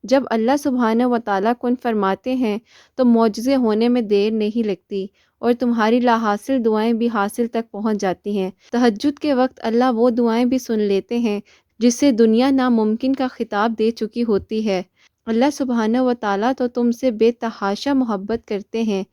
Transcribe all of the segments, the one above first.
جب اللہ سبحانہ و تعالیٰ کن فرماتے ہیں تو معجزے ہونے میں دیر نہیں لگتی اور تمہاری لا حاصل دعائیں بھی حاصل تک پہنچ جاتی ہیں۔ تہجد کے وقت اللہ وہ دعائیں بھی سن لیتے ہیں جس سے دنیا ناممکن کا خطاب دے چکی ہوتی ہے۔ اللہ سبحانہ و تعالیٰ تو تم سے بے تحاشا محبت کرتے ہیں،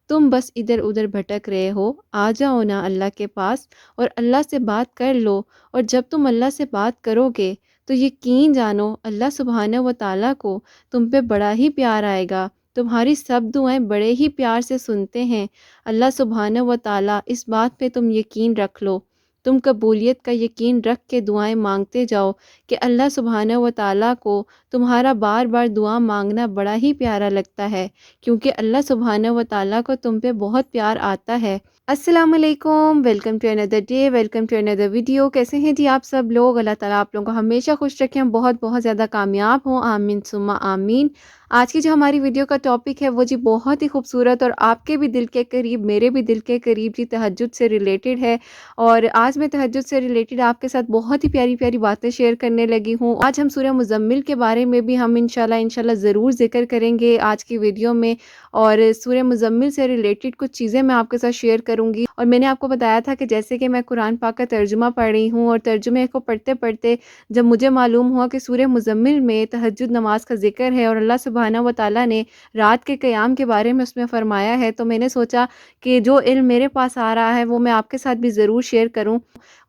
تم بس ادھر ادھر بھٹک رہے ہو۔ آ جاؤ نا اللہ کے پاس اور اللہ سے بات کر لو، اور جب تم اللہ سے بات کرو گے تو یقین جانو اللہ سبحانہ و تعالیٰ کو تم پہ بڑا ہی پیار آئے گا۔ تمہاری سب دعائیں بڑے ہی پیار سے سنتے ہیں اللہ سبحانہ و تعالیٰ، اس بات پہ تم یقین رکھ لو۔ تم قبولیت کا یقین رکھ کے دعائیں مانگتے جاؤ کہ اللہ سبحانہ و تعالیٰ کو تمہارا بار بار دعا مانگنا بڑا ہی پیارا لگتا ہے، کیونکہ اللہ سبحانہ و تعالیٰ کو تم پہ بہت پیار آتا ہے۔ السلام علیکم، welcome to another day, welcome to another video. کیسے ہیں جی آپ سب لوگ؟ اللہ تعالیٰ آپ لوگوں کو ہمیشہ خوش رکھیں، بہت بہت زیادہ کامیاب ہوں، آمین ثم آمین۔ آج کی جو ہماری ویڈیو کا ٹاپک ہے وہ جی بہت ہی خوبصورت اور آپ کے بھی دل کے قریب، میرے بھی دل کے قریب جی، تہجد سے ریلیٹڈ ہے۔ اور آج میں تہجد سے ریلیٹڈ آپ کے ساتھ بہت ہی پیاری پیاری باتیں شیئر کرنے لگی ہوں۔ آج ہم سورہ مزمل کے بارے میں بھی ہم انشاءاللہ ضرور ذکر کریں گے آج کی ویڈیو میں، اور سورہ مزمل سے ریلیٹڈ کچھ چیزیں میں آپ کے ساتھ شیئر کروں گی۔ اور میں نے آپ کو بتایا تھا کہ جیسے کہ میں قرآن پاک کا ترجمہ پڑھ رہی ہوں، اور ترجمے کو پڑھتے پڑھتے جب مجھے معلوم ہوا کہ سورہ مزمل میں تہجد نماز کا ذکر ہے اور اللہ سبحانہ و تعالیٰ نے رات کے قیام کے بارے میں اس میں فرمایا ہے، تو میں نے سوچا کہ جو علم میرے پاس آ رہا ہے وہ میں آپ کے ساتھ بھی ضرور شیئر کروں۔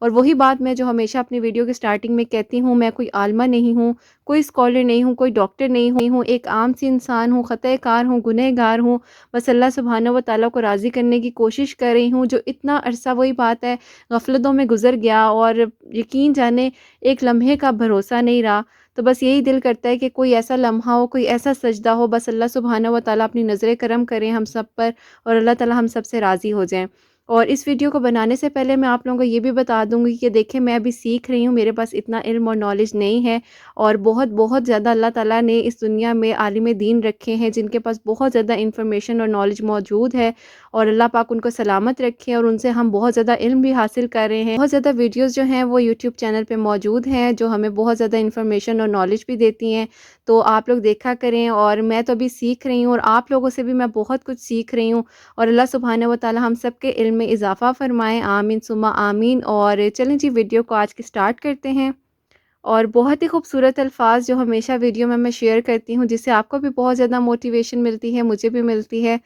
اور وہی بات میں جو ہمیشہ اپنی ویڈیو کے سٹارٹنگ میں کہتی ہوں، میں کوئی عالمہ نہیں ہوں، کوئی اسکالر نہیں ہوں، کوئی ڈاکٹر نہیں ہوں، ایک عام سی انسان ہوں، خطۂ کار ہوں، گنہگار ہوں، بس اللہ سبحانہ و تعالیٰ کو راضی کرنے کی کوشش کر رہی ہوں۔ جو اتنا عرصہ، وہی بات ہے، غفلتوں میں گزر گیا اور یقین جانے ایک لمحے کا بھروسہ نہیں رہا، تو بس یہی دل کرتا ہے کہ کوئی ایسا لمحہ ہو، کوئی ایسا سجدہ ہو، بس اللہ سبحانہ و تعالیٰ اپنی نظر کرم کریں ہم سب پر، اور اللہ تعالیٰ ہم سب سے راضی ہو جائیں۔ اور اس ویڈیو کو بنانے سے پہلے میں آپ لوگوں کو یہ بھی بتا دوں گی کہ دیکھیں، میں ابھی سیکھ رہی ہوں، میرے پاس اتنا علم اور نالج نہیں ہے، اور بہت بہت زیادہ اللہ تعالیٰ نے اس دنیا میں عالم دین رکھے ہیں جن کے پاس بہت زیادہ انفارمیشن اور نالج موجود ہے، اور اللہ پاک ان کو سلامت رکھے، اور ان سے ہم بہت زیادہ علم بھی حاصل کر رہے ہیں۔ بہت زیادہ ویڈیوز جو ہیں وہ یوٹیوب چینل پہ موجود ہیں جو ہمیں بہت زیادہ انفارمیشن اور نالج بھی دیتی ہیں، تو آپ لوگ دیکھا کریں۔ اور میں تو ابھی سیکھ رہی ہوں، اور آپ لوگوں سے بھی میں بہت کچھ سیکھ رہی ہوں، اور اللہ سبحانہ و تعالیٰ ہم سب کے علم میں اضافہ فرمائیں، آمین ثم آمین۔ اور چلیں جی، ویڈیو کو آج کی سٹارٹ کرتے ہیں۔ اور بہت ہی خوبصورت الفاظ جو ہمیشہ ویڈیو میں شیئر کرتی ہوں، جس سے آپ کو بھی بہت زیادہ موٹیویشن ملتی ہے، مجھے بھی ملتی ہے،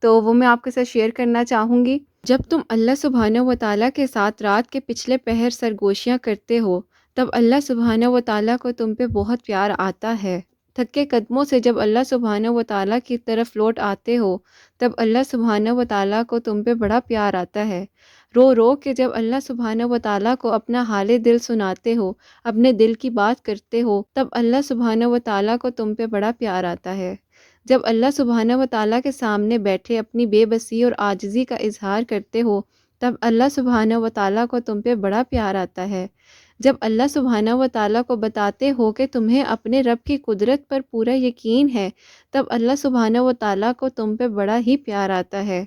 تو وہ میں آپ کے ساتھ شیئر کرنا چاہوں گی۔ جب تم اللہ سبحانہ و تعالیٰ کے ساتھ رات کے پچھلے پہر سرگوشیاں کرتے ہو، تب اللہ سبحانہ و تعالیٰ کو تم پہ بہت پیار آتا ہے۔ تھکے قدموں سے جب اللہ سبحانہ و تعالیٰ کی طرف لوٹ آتے ہو، تب اللہ سبحانہ و تعالیٰ کو تم پہ بڑا پیار آتا ہے۔ رو رو کے جب اللہ سبحانہ و تعالیٰ کو اپنا حال دل سناتے ہو، اپنے دل کی بات کرتے ہو، تب اللہ سبحانہ و تعالیٰ کو تم پہ بڑا پیار آتا ہے۔ جب اللہ سبحانہ و تعالیٰ کے سامنے بیٹھے اپنی بے بسی اور عاجزی کا اظہار کرتے ہو، تب اللہ سبحانہ و تعالیٰ کو تم پہ بڑا پیار آتا ہے۔ جب اللہ سبحانہ و تعالیٰ کو بتاتے ہو کہ تمہیں اپنے رب کی قدرت پر پورا یقین ہے، تب اللہ سبحانہ و تعالیٰ کو تم پہ بڑا ہی پیار آتا ہے۔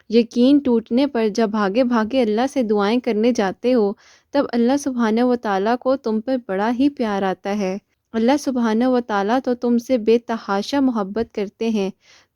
یقین ٹوٹنے پر جب بھاگے بھاگے اللہ سے دعائیں کرنے جاتے ہو، تب اللہ سبحانہ و تعالیٰ کو تم پر بڑا ہی پیار آتا ہے۔ اللہ سبحانہ و تعالیٰ تو تم سے بے تحاشا محبت کرتے ہیں،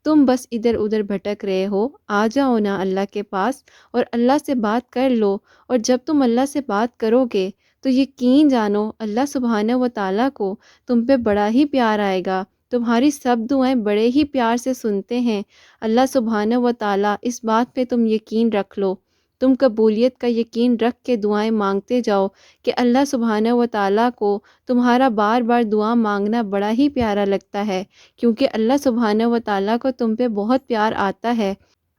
تم بس ادھر ادھر بھٹک رہے ہو۔ آ جاؤ نا اللہ کے پاس اور اللہ سے بات کر لو، اور جب تم اللہ سے بات کرو گے تو یقین جانو اللہ سبحانہ و تعالیٰ کو تم پہ بڑا ہی پیار آئے گا۔ تمہاری سب دعائیں بڑے ہی پیار سے سنتے ہیں اللہ سبحانہ و تعالیٰ، اس بات پہ تم یقین رکھ لو۔ تم قبولیت کا یقین رکھ کے دعائیں مانگتے جاؤ کہ اللہ سبحانہ و تعالیٰ کو تمہارا بار بار دعا مانگنا بڑا ہی پیارا لگتا ہے، کیونکہ اللہ سبحانہ و تعالیٰ کو تم پہ بہت پیار آتا ہے۔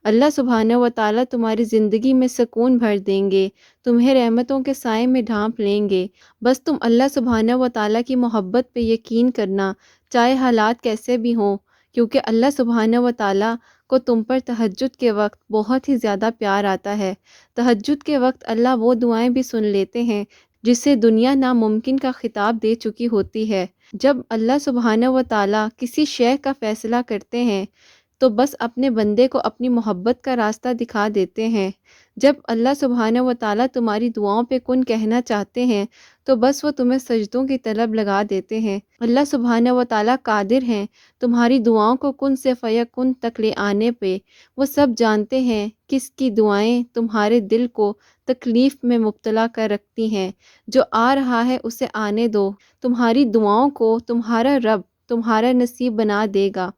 اللہ سبحانہ و تعالیٰ تمہاری زندگی میں سکون بھر دیں گے، تمہیں رحمتوں کے سائے میں ڈھانپ لیں گے۔ بس تم اللہ سبحانہ و تعالیٰ کی محبت پہ یقین کرنا، چاہے حالات کیسے بھی ہوں، کیونکہ اللہ سبحانہ و تعالیٰ کو تم پر تہجد کے وقت بہت ہی زیادہ پیار آتا ہے۔ تہجد کے وقت اللہ وہ دعائیں بھی سن لیتے ہیں جس سے دنیا ناممکن کا خطاب دے چکی ہوتی ہے۔ جب اللہ سبحانہ و تعالیٰ کسی شے کا فیصلہ کرتے ہیں تو بس اپنے بندے کو اپنی محبت کا راستہ دکھا دیتے ہیں۔ جب اللہ سبحانہ و تعالیٰ تمہاری دعاؤں پہ کن کہنا چاہتے ہیں تو بس وہ تمہیں سجدوں کی طلب لگا دیتے ہیں۔ اللہ سبحانہ و تعالیٰ قادر ہیں تمہاری دعاؤں کو کن سے فیکن تک لے آنے پہ۔ وہ سب جانتے ہیں کس کی دعائیں تمہارے دل کو تکلیف میں مبتلا کر رکھتی ہیں۔ جو آ رہا ہے اسے آنے دو، تمہاری دعاؤں کو تمہارا رب تمہارا نصیب بنا دے گا،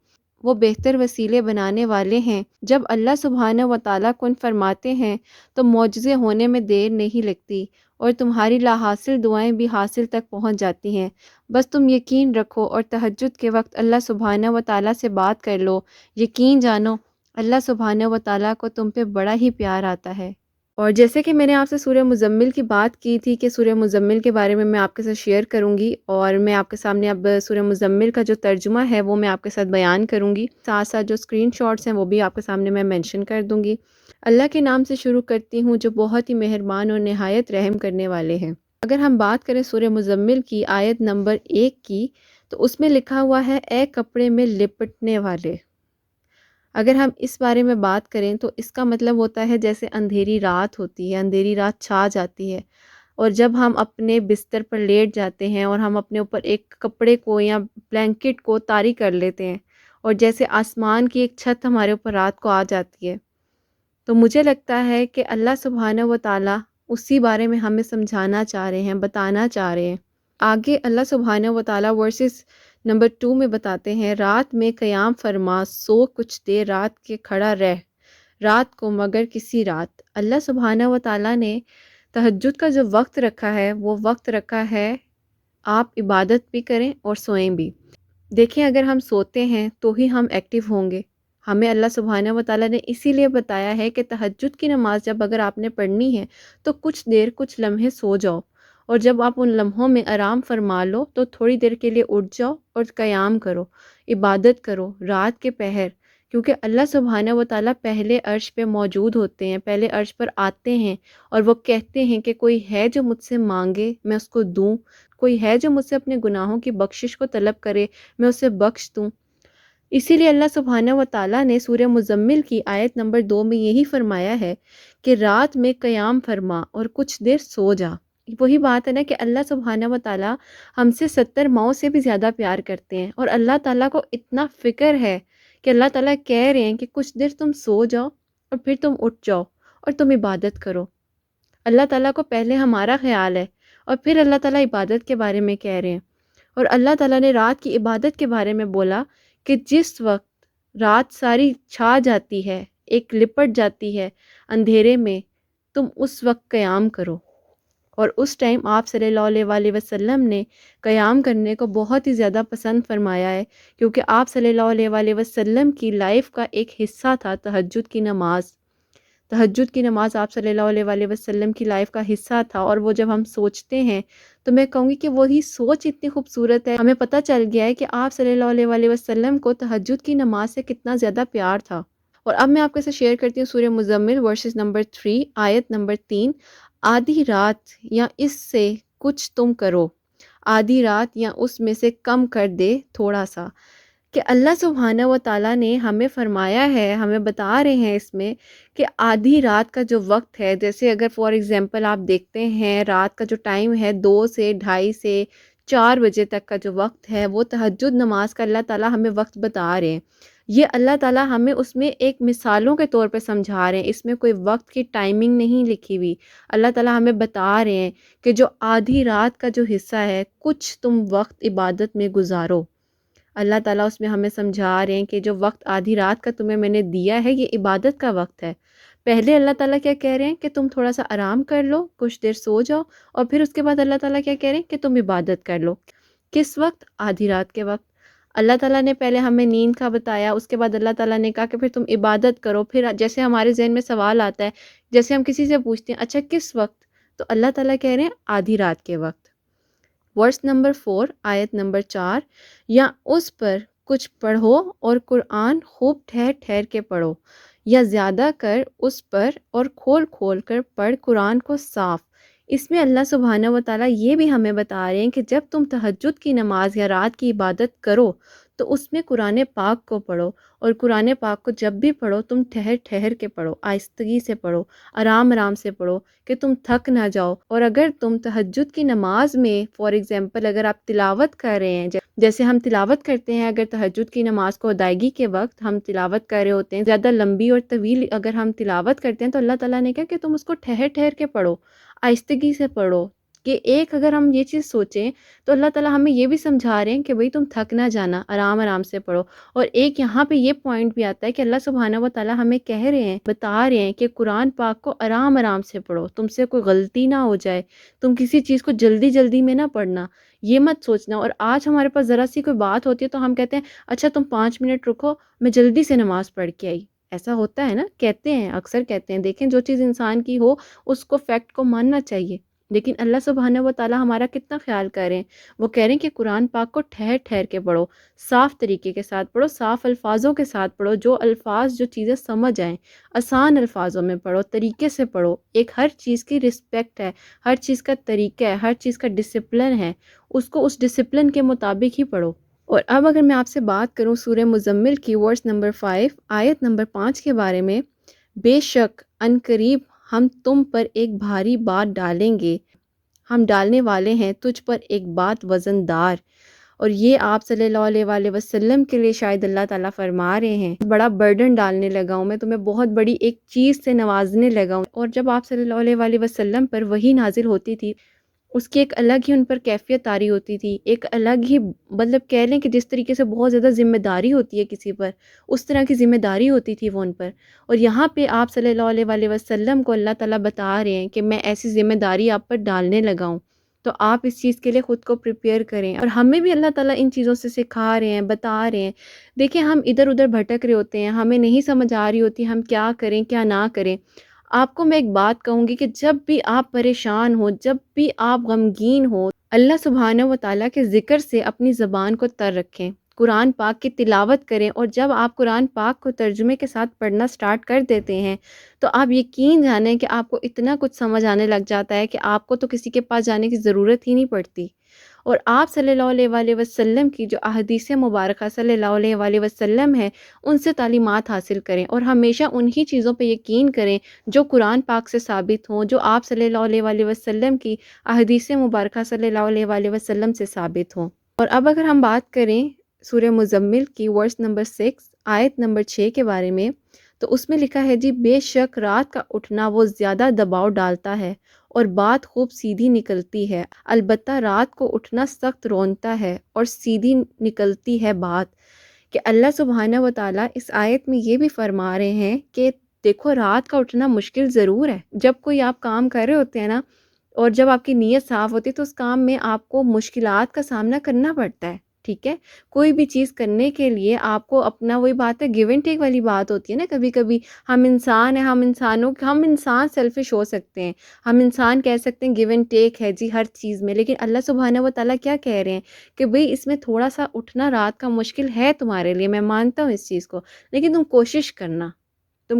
وہ بہتر وسیلے بنانے والے ہیں۔ جب اللہ سبحانہ و تعالیٰ کن فرماتے ہیں تو معجزے ہونے میں دیر نہیں لگتی اور تمہاری لا حاصل دعائیں بھی حاصل تک پہنچ جاتی ہیں۔ بس تم یقین رکھو اور تہجد کے وقت اللہ سبحانہ و تعالیٰ سے بات کر لو۔ یقین جانو اللہ سبحانہ و تعالیٰ کو تم پہ بڑا ہی پیار آتا ہے۔ اور جیسے کہ میں نے آپ سے سورہ مزمل کی بات کی تھی کہ سورہ مزمل کے بارے میں آپ کے ساتھ شیئر کروں گی، اور میں آپ کے سامنے اب سورہ مزمل کا جو ترجمہ ہے وہ میں آپ کے ساتھ بیان کروں گی، ساتھ ساتھ جو اسکرین شاٹس ہیں وہ بھی آپ کے سامنے میں مینشن کر دوں گی۔ اللہ کے نام سے شروع کرتی ہوں جو بہت ہی مہربان اور نہایت رحم کرنے والے ہیں۔ اگر ہم بات کریں سورہ مزمل کی آیت نمبر 1 کی تو اس میں لکھا ہوا ہے اے کپڑے میں لپٹنے والے۔ اگر ہم اس بارے میں بات کریں تو اس کا مطلب ہوتا ہے جیسے اندھیری رات ہوتی ہے، اندھیری رات چھا جاتی ہے، اور جب ہم اپنے بستر پر لیٹ جاتے ہیں اور ہم اپنے اوپر ایک کپڑے کو یا بلینکٹ کو طاری کر لیتے ہیں اور جیسے آسمان کی ایک چھت ہمارے اوپر رات کو آ جاتی ہے، تو مجھے لگتا ہے کہ اللہ سبحانہ و تعالیٰ اسی بارے میں ہمیں سمجھانا چاہ رہے ہیں، بتانا چاہ رہے ہیں۔ آگے اللہ سبحانہ و تعالیٰ ورسز نمبر 2 میں بتاتے ہیں رات میں قیام فرما، سو کچھ دیر رات کے کھڑا رہ، رات کو مگر کسی رات۔ اللہ سبحانہ و تعالیٰ نے تہجد کا جو وقت رکھا ہے وہ وقت رکھا ہے آپ عبادت بھی کریں اور سوئیں بھی۔ دیکھیں اگر ہم سوتے ہیں تو ہی ہم ایکٹیو ہوں گے۔ ہمیں اللہ سبحانہ و تعالیٰ نے اسی لیے بتایا ہے کہ تہجد کی نماز جب اگر آپ نے پڑھنی ہے تو کچھ دیر کچھ لمحے سو جاؤ، اور جب آپ ان لمحوں میں آرام فرما لو تو تھوڑی دیر کے لیے اٹھ جاؤ اور قیام کرو، عبادت کرو رات کے پہر، کیونکہ اللہ سبحانہ و تعالیٰ پہلے عرش پہ موجود ہوتے ہیں، پہلے عرش پر آتے ہیں اور وہ کہتے ہیں کہ کوئی ہے جو مجھ سے مانگے میں اس کو دوں، کوئی ہے جو مجھ سے اپنے گناہوں کی بخشش کو طلب کرے میں اسے بخش دوں۔ اسی لیے اللہ سبحانہ و تعالیٰ نے سورہ مزمل کی آیت نمبر 2 میں یہی فرمایا ہے کہ رات میں قیام فرما اور کچھ دیر سو جا۔ وہی بات ہے نا کہ اللہ سبحانہ و تعالیٰ ہم سے 70 ماؤں سے بھی زیادہ پیار کرتے ہیں، اور اللہ تعالیٰ کو اتنا فکر ہے کہ اللہ تعالیٰ کہہ رہے ہیں کہ کچھ دیر تم سو جاؤ اور پھر تم اٹھ جاؤ اور تم عبادت کرو۔ اللہ تعالیٰ کو پہلے ہمارا خیال ہے اور پھر اللہ تعالیٰ عبادت کے بارے میں کہہ رہے ہیں۔ اور اللہ تعالیٰ نے رات کی عبادت کے بارے میں بولا کہ جس وقت رات ساری چھا جاتی ہے، ایک لپٹ جاتی ہے اندھیرے میں، تم اس وقت قیام کرو۔ اور اس ٹائم آپ صلی اللہ علیہ وسلم نے قیام کرنے کو بہت ہی زیادہ پسند فرمایا ہے، کیونکہ آپ صلی اللہ علیہ وسلم کی لائف کا ایک حصہ تھا تہجد کی نماز۔ تہجد کی نماز آپ صلی اللہ علیہ وسلم کی لائف کا حصہ تھا، اور وہ جب ہم سوچتے ہیں تو میں کہوں گی کہ وہی سوچ اتنی خوبصورت ہے۔ ہمیں پتہ چل گیا ہے کہ آپ صلی اللہ علیہ وسلم کو تہجد کی نماز سے کتنا زیادہ پیار تھا۔ اور اب میں آپ کے ساتھ شیئر کرتی ہوں سورہ مزمل ورسز نمبر 3 آیت نمبر 3۔ آدھی رات یا اس سے کچھ تم کرو، آدھی رات یا اس میں سے کم کر دے تھوڑا سا، کہ اللہ سبحانہ و تعالیٰ نے ہمیں فرمایا ہے، ہمیں بتا رہے ہیں اس میں کہ آدھی رات کا جو وقت ہے، جیسے اگر فار ایگزامپل آپ دیکھتے ہیں رات کا جو ٹائم ہے 2 سے 2:30 سے 4 بجے تک کا جو وقت ہے، وہ تہجد نماز کا اللہ تعالیٰ ہمیں وقت بتا رہے ہیں۔ یہ اللہ تعالیٰ ہمیں اس میں ایک مثالوں کے طور پہ سمجھا رہے ہیں، اس میں کوئی وقت کی ٹائمنگ نہیں لکھی ہوئی۔ اللہ تعالیٰ ہمیں بتا رہے ہیں کہ جو آدھی رات کا جو حصہ ہے کچھ تم وقت عبادت میں گزارو۔ اللہ تعالیٰ اس میں ہمیں سمجھا رہے ہیں کہ جو وقت آدھی رات کا تمہیں میں نے دیا ہے یہ عبادت کا وقت ہے۔ پہلے اللہ تعالیٰ کیا کہہ رہے ہیں کہ تم تھوڑا سا آرام کر لو، کچھ دیر سو جاؤ، اور پھر اس کے بعد اللہ تعالیٰ کیا کہہ رہے ہیں کہ تم عبادت کر لو۔ کس وقت؟ آدھی رات کے وقت۔ اللہ تعالیٰ نے پہلے ہمیں نیند کا بتایا، اس کے بعد اللہ تعالیٰ نے کہا کہ پھر تم عبادت کرو۔ پھر جیسے ہمارے ذہن میں سوال آتا ہے، جیسے ہم کسی سے پوچھتے ہیں اچھا کس وقت، تو اللہ تعالیٰ کہہ رہے ہیں آدھی رات کے وقت۔ ورس نمبر 4 آیت نمبر 4، یا اس پر کچھ پڑھو اور قرآن خوب ٹھہر ٹھہر کے پڑھو، یا زیادہ کر اس پر اور کھول کھول کر پڑھ قرآن کو صاف۔ اس میں اللہ سبحانہ و تعالیٰ یہ بھی ہمیں بتا رہے ہیں کہ جب تم تہجد کی نماز یا رات کی عبادت کرو تو اس میں قرآن پاک کو پڑھو، اور قرآن پاک کو جب بھی پڑھو تم ٹھہر ٹھہر کے پڑھو، آہستگی سے پڑھو، آرام آرام سے پڑھو کہ تم تھک نہ جاؤ۔ اور اگر تم تہجد کی نماز میں فار ایگزامپل اگر آپ تلاوت کر رہے ہیں، جیسے ہم تلاوت کرتے ہیں، اگر تہجد کی نماز کو ادائیگی کے وقت ہم تلاوت کر رہے ہوتے ہیں، زیادہ لمبی اور طویل اگر ہم تلاوت کرتے ہیں، تو اللہ تعالیٰ نے کہا کہ تم اس کو ٹھہر ٹھہر کے پڑھو، آہستگی سے پڑھو۔ کہ ایک اگر ہم یہ چیز سوچیں تو اللہ تعالیٰ ہمیں یہ بھی سمجھا رہے ہیں کہ بھئی تم تھک نہ جانا، آرام آرام سے پڑھو۔ اور ایک یہاں پہ یہ پوائنٹ بھی آتا ہے کہ اللہ سبحانہ و تعالیٰ ہمیں کہہ رہے ہیں، بتا رہے ہیں کہ قرآن پاک کو آرام آرام سے پڑھو، تم سے کوئی غلطی نہ ہو جائے، تم کسی چیز کو جلدی جلدی میں نہ پڑھنا، یہ مت سوچنا۔ اور آج ہمارے پاس ذرا سی کوئی بات ہوتی ہے تو ہم کہتے ہیں اچھا تم 5 منٹ رکو، میں جلدی سے نماز پڑھ کے آئی۔ ایسا ہوتا ہے نا، کہتے ہیں، اکثر کہتے ہیں۔ دیکھیں جو چیز انسان کی ہو اس کو فیکٹ کو ماننا چاہیے، لیکن اللہ سبحانہ و تعالیٰ ہمارا کتنا خیال کر رہے ہیں۔ وہ کہہ رہے ہیں کہ قرآن پاک کو ٹھہر ٹھہر کے پڑھو، صاف طریقے کے ساتھ پڑھو، صاف الفاظوں کے ساتھ پڑھو، جو الفاظ جو چیزیں سمجھ آئیں، آسان الفاظوں میں پڑھو، طریقے سے پڑھو۔ ایک ہر چیز کی رسپیکٹ ہے، ہر چیز کا طریقہ ہے، ہر چیز کا ڈسپلن ہے، اس کو اس ڈسپلن کے مطابق ہی پڑھو۔ اور اب اگر میں آپ سے بات کروں سورہ مزمل کی ورس نمبر 5 آیت نمبر 5 کے بارے میں، بے شک ان قریب ہم تم پر ایک بھاری بات ڈالیں گے، ہم ڈالنے والے ہیں تجھ پر ایک بات وزن دار۔ اور یہ آپ صلی اللہ علیہ وآلہ وسلم کے لیے شاید اللہ تعالیٰ فرما رہے ہیں، بڑا برڈن ڈالنے لگا ہوں، میں تمہیں بہت بڑی ایک چیز سے نوازنے لگا ہوں۔ اور جب آپ صلی اللہ علیہ وآلہ وسلم پر وحی نازل ہوتی تھی، اس کی ایک الگ ہی ان پر کیفیت طاری ہوتی تھی، ایک الگ ہی مطلب کہہ لیں کہ جس طریقے سے بہت زیادہ ذمہ داری ہوتی ہے کسی پر، اس طرح کی ذمہ داری ہوتی تھی وہ ان پر۔ اور یہاں پہ آپ صلی اللہ علیہ وآلہ وسلم کو اللہ تعالیٰ بتا رہے ہیں کہ میں ایسی ذمہ داری آپ پر ڈالنے لگا ہوں، تو آپ اس چیز کے لیے خود کو پریپیئر کریں۔ اور ہمیں بھی اللہ تعالیٰ ان چیزوں سے سکھا رہے ہیں، بتا رہے ہیں۔ دیکھیں ہم ادھر ادھر بھٹک رہے ہوتے ہیں، ہمیں نہیں سمجھ آ رہی ہوتی ہم کیا کریں کیا نہ کریں۔ آپ کو میں ایک بات کہوں گی کہ جب بھی آپ پریشان ہو، جب بھی آپ غمگین ہو، اللہ سبحانہ و تعالیٰ کے ذکر سے اپنی زبان کو تر رکھیں، قرآن پاک کی تلاوت کریں۔ اور جب آپ قرآن پاک کو ترجمے کے ساتھ پڑھنا سٹارٹ کر دیتے ہیں تو آپ یقین جانیں کہ آپ کو اتنا کچھ سمجھ آنے لگ جاتا ہے کہ آپ کو تو کسی کے پاس جانے کی ضرورت ہی نہیں پڑتی۔ اور آپ صلی اللہ علیہ وآلہ وسلم کی جو احادیث مبارکہ صلی اللہ علیہ وآلہ وسلم ہے، ان سے تعلیمات حاصل کریں، اور ہمیشہ انہی چیزوں پہ یقین کریں جو قرآن پاک سے ثابت ہوں، جو آپ صلی اللہ علیہ وآلہ وسلم کی احادیث مبارکہ صلی اللہ علیہ وآلہ وسلم سے ثابت ہوں۔ اور اب اگر ہم بات کریں سورہ مزمل کی ورس نمبر 6 آیت نمبر 6 کے بارے میں، تو اس میں لکھا ہے جی بے شک رات کا اٹھنا وہ زیادہ دباؤ ڈالتا ہے اور بات خوب سیدھی نکلتی ہے، البتہ رات کو اٹھنا سخت رونتا ہے اور سیدھی نکلتی ہے بات۔ کہ اللہ سبحانہ و تعالیٰ اس آیت میں یہ بھی فرما رہے ہیں کہ دیکھو رات کا اٹھنا مشکل ضرور ہے، جب کوئی آپ کام کر رہے ہوتے ہیں نا، اور جب آپ کی نیت صاف ہوتی ہے تو اس کام میں آپ کو مشکلات کا سامنا کرنا پڑتا ہے، ٹھیک ہے۔ کوئی بھی چیز کرنے کے لیے آپ کو اپنا، وہی بات ہے گیو اینڈ ٹیک والی بات ہوتی ہے نا، کبھی کبھی ہم انسان ہیں، ہم انسان سیلفش ہو سکتے ہیں، ہم انسان کہہ سکتے ہیں گیو اینڈ ٹیک ہے جی ہر چیز میں، لیکن اللہ سبحانہ و تعالیٰ کیا کہہ رہے ہیں کہ بھئی اس میں تھوڑا سا اٹھنا رات کا مشکل ہے تمہارے لیے، میں مانتا ہوں اس چیز کو، لیکن تم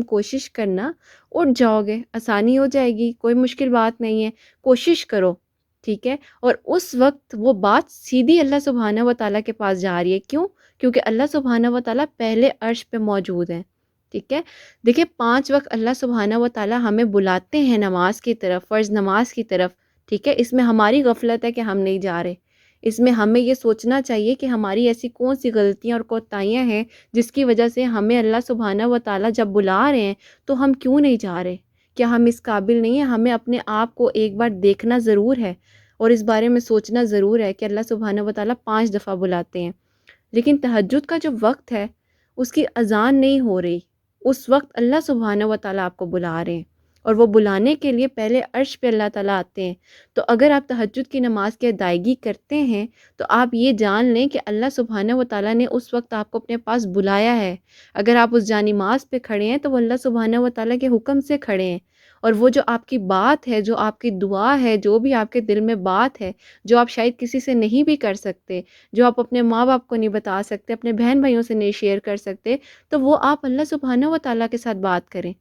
کوشش کرنا، اٹھ جاؤ گے، آسانی ہو جائے گی، کوئی مشکل بات نہیں ہے، کوشش کرو، ٹھیک ہے۔ اور اس وقت وہ بات سیدھی اللہ سبحانہ و تعالیٰ کے پاس جا رہی ہے، کیوں؟ کیونکہ اللہ سبحانہ و تعالیٰ پہلے عرش پہ موجود ہیں، ٹھیک ہے۔ دیکھیں 5 وقت اللہ سبحانہ و تعالیٰ ہمیں بلاتے ہیں نماز کی طرف، فرض نماز کی طرف، ٹھیک ہے۔ اس میں ہماری غفلت ہے کہ ہم نہیں جا رہے، اس میں ہمیں یہ سوچنا چاہیے کہ ہماری ایسی کون سی غلطیاں اور کوتاہیاں ہیں جس کی وجہ سے ہمیں اللہ سبحانہ و تعالیٰ جب بلا رہے ہیں تو ہم کیوں نہیں جا رہے، کیا ہم اس قابل نہیں ہیں؟ ہمیں اپنے آپ کو ایک بار دیکھنا ضرور ہے اور اس بارے میں سوچنا ضرور ہے کہ اللہ سبحانہ و تعالیٰ 5 دفعہ بلاتے ہیں، لیکن تہجد کا جو وقت ہے اس کی اذان نہیں ہو رہی، اس وقت اللہ سبحانہ و تعالیٰ آپ کو بلا رہے ہیں، اور وہ بلانے کے لیے پہلے عرش پہ اللہ تعالیٰ آتے ہیں۔ تو اگر آپ تہجد کی نماز کی ادائیگی کرتے ہیں تو آپ یہ جان لیں کہ اللہ سبحانہ و تعالیٰ نے اس وقت آپ کو اپنے پاس بلایا ہے۔ اگر آپ اس جانماز پہ کھڑے ہیں تو وہ اللہ سبحانہ و تعالیٰ کے حکم سے کھڑے ہیں، اور وہ جو آپ کی بات ہے، جو آپ کی دعا ہے، جو بھی آپ کے دل میں بات ہے، جو آپ شاید کسی سے نہیں بھی کر سکتے، جو آپ اپنے ماں باپ کو نہیں بتا سکتے، اپنے بہن بھائیوں سے نہیں شیئر کر سکتے، تو وہ آپ اللہ سبحانہ و تعالیٰ کے ساتھ بات کریں،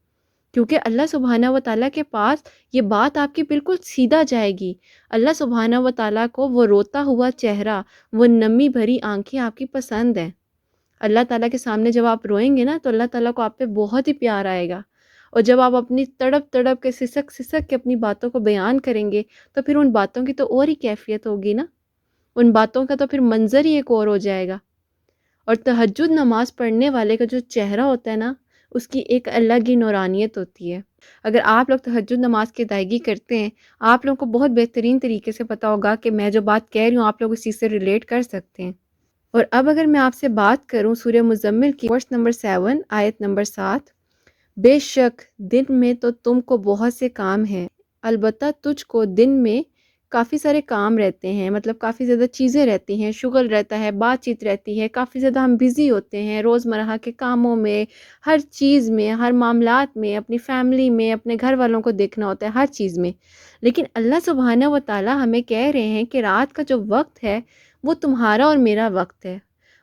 کیونکہ اللہ سبحانہ و تعالیٰ کے پاس یہ بات آپ کی بالکل سیدھا جائے گی۔ اللہ سبحانہ و تعالیٰ کو وہ روتا ہوا چہرہ، وہ نمی بھری آنکھیں آپ کی پسند ہیں، اللہ تعالیٰ کے سامنے جب آپ روئیں گے نا تو اللہ تعالیٰ کو آپ پہ بہت ہی پیار آئے گا، اور جب آپ اپنی تڑپ تڑپ کے سسک سسک کے اپنی باتوں کو بیان کریں گے تو پھر ان باتوں کی تو اور ہی کیفیت ہوگی نا، ان باتوں کا تو پھر منظر ہی ایک اور ہو جائے گا۔ اور تہجد نماز پڑھنے والے کا جو چہرہ ہوتا ہے نا، اس کی ایک الگ ہی نورانیت ہوتی ہے۔ اگر آپ لوگ تہجد نماز کی ادائیگی کرتے ہیں، آپ لوگوں کو بہت بہترین طریقے سے پتہ ہوگا کہ میں جو بات کہہ رہی ہوں آپ لوگ اس چیز سے ریلیٹ کر سکتے ہیں۔ اور اب اگر میں آپ سے بات کروں سورہ مزمل کی ورس نمبر 7 آیت نمبر 7، بے شک دن میں تو تم کو بہت سے کام ہیں، البتہ تجھ کو دن میں کافی سارے کام رہتے ہیں، مطلب کافی زیادہ چیزیں رہتی ہیں، شغل رہتا ہے، بات چیت رہتی ہے، کافی زیادہ ہم بزی ہوتے ہیں روزمرہ کے کاموں میں، ہر چیز میں، ہر معاملات میں، اپنی فیملی میں، اپنے گھر والوں کو دیکھنا ہوتا ہے، ہر چیز میں۔ لیکن اللہ سبحانہ و تعالی ہمیں کہہ رہے ہیں کہ رات کا جو وقت ہے وہ تمہارا اور میرا وقت ہے،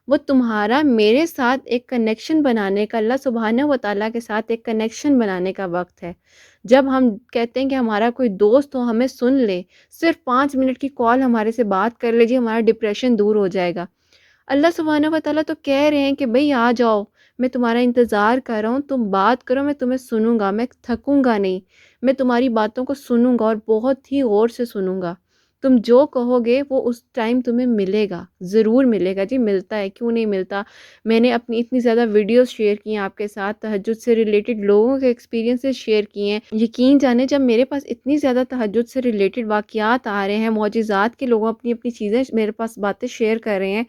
وہ تمہارا میرے ساتھ ایک کنیکشن بنانے کا، اللہ سبحانہ و تعالیٰ کے ساتھ ایک کنیکشن بنانے کا وقت ہے۔ جب ہم کہتے ہیں کہ ہمارا کوئی دوست ہو ہمیں سن لے، صرف 5 منٹ کی کال ہمارے سے بات کر لیجیے، ہمارا ڈپریشن دور ہو جائے گا۔ اللہ سبحانہ و تعالیٰ تو کہہ رہے ہیں کہ بھئی آ جاؤ، میں تمہارا انتظار کر رہا ہوں، تم بات کرو، میں تمہیں سنوں گا، میں تھکوں گا نہیں، میں تمہاری باتوں کو سنوں گا اور بہت ہی غور سے سنوں گا۔ تم جو کہو گے وہ اس ٹائم تمہیں ملے گا، ضرور ملے گا جی، ملتا ہے، کیوں نہیں ملتا۔ میں نے اپنی اتنی زیادہ ویڈیوز شیئر کی ہیں آپ کے ساتھ، تہجد سے ریلیٹڈ لوگوں کے ایکسپیرینسز شیئر کیے ہیں۔ یقین جانے جب میرے پاس اتنی زیادہ تہجد سے ریلیٹڈ واقعات آ رہے ہیں، معجزات کے لوگوں اپنی اپنی چیزیں میرے پاس باتیں شیئر کر رہے ہیں،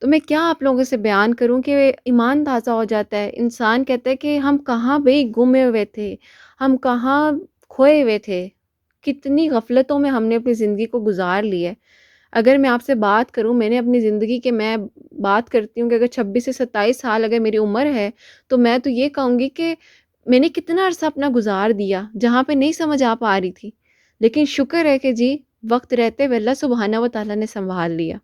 تو میں کیا آپ لوگوں سے بیان کروں کہ ایمان تازہ ہو جاتا ہے۔ انسان کہتا ہے کہ ہم کہاں بھئی گمے ہوئے تھے، ہم کہاں کھوئے ہوئے تھے، کتنی غفلتوں میں ہم نے اپنی زندگی کو گزار لی ہے۔ اگر میں آپ سے بات کروں، میں نے اپنی زندگی کے، میں بات کرتی ہوں کہ اگر 26 سے 27 سال اگر میری عمر ہے تو میں تو یہ کہوں گی کہ میں نے کتنا عرصہ اپنا گزار دیا جہاں پہ نہیں سمجھ آ پا رہی تھی، لیکن شکر ہے کہ جی وقت رہتے ہوئے اللہ سبحانہ و تعالیٰ نے سنبھال لیا۔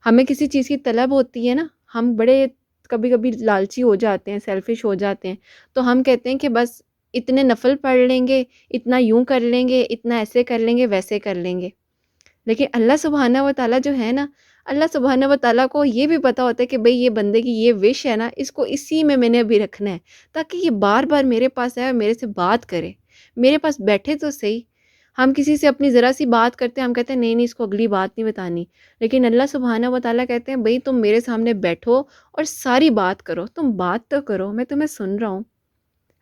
ہمیں کسی چیز کی طلب ہوتی ہے نا، ہم بڑے کبھی کبھی لالچی ہو جاتے ہیں، سیلفش ہو جاتے ہیں، تو ہم کہتے ہیں کہ بس اتنے نفل پڑھ لیں گے، اتنا یوں کر لیں گے، اتنا ایسے کر لیں گے، ویسے کر لیں گے۔ لیکن اللہ سبحانہ و تعالیٰ جو ہے نا، اللہ سبحانہ و تعالیٰ کو یہ بھی پتہ ہوتا ہے کہ بھئی یہ بندے کی یہ وش ہے نا، اس کو اسی میں نے ابھی رکھنا ہے، تاکہ یہ بار بار میرے پاس آئے اور میرے سے بات کرے، میرے پاس بیٹھے تو صحیح۔ ہم کسی سے اپنی ذرا سی بات کرتے ہیں، ہم کہتے ہیں نہیں نہیں اس کو اگلی بات نہیں بتانی، لیکن اللہ سبحانہ و تعالیٰ کہتے ہیں بھئی تم میرے سامنے بیٹھو اور ساری بات کرو، تم بات تو کرو، میں تمہیں سن رہا ہوں،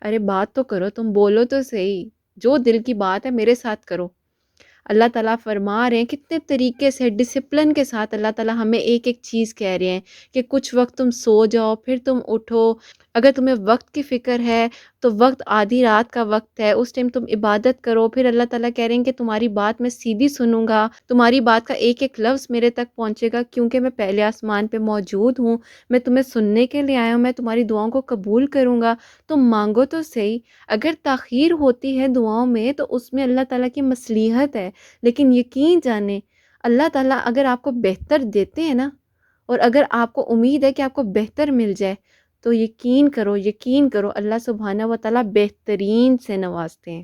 ارے بات تو کرو، تم بولو تو صحیح، جو دل کی بات ہے میرے ساتھ کرو۔ اللہ تعالیٰ فرما رہے ہیں کتنے طریقے سے، ڈسپلن کے ساتھ اللہ تعالیٰ ہمیں ایک ایک چیز کہہ رہے ہیں کہ کچھ وقت تم سو جاؤ، پھر تم اٹھو، اگر تمہیں وقت کی فکر ہے تو وقت آدھی رات کا وقت ہے، اس ٹائم تم عبادت کرو، پھر اللہ تعالیٰ کہہ رہے ہیں کہ تمہاری بات میں سیدھی سنوں گا، تمہاری بات کا ایک ایک لفظ میرے تک پہنچے گا، کیونکہ میں پہلے آسمان پہ موجود ہوں، میں تمہیں سننے کے لیے آیا ہوں، میں تمہاری دعاؤں کو قبول کروں گا، تم مانگو تو صحیح۔ اگر تاخیر ہوتی ہے دعاؤں میں تو اس میں اللہ تعالیٰ کی مصلحت ہے، لیکن یقین جانیں اللہ تعالیٰ اگر آپ کو بہتر دیتے ہیں نا، اور اگر آپ کو امید ہے کہ آپ کو بہتر مل جائے، تو یقین کرو، یقین کرو، اللہ سبحانہ و تعالیٰ بہترین سے نوازتے ہیں،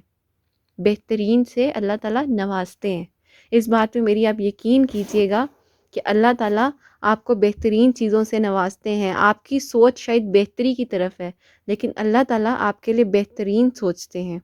بہترین سے اللہ تعالیٰ نوازتے ہیں۔ اس بات پہ میری آپ یقین کیجئے گا کہ اللہ تعالیٰ آپ کو بہترین چیزوں سے نوازتے ہیں۔ آپ کی سوچ شاید بہتری کی طرف ہے، لیکن اللہ تعالیٰ آپ کے لیے بہترین سوچتے ہیں۔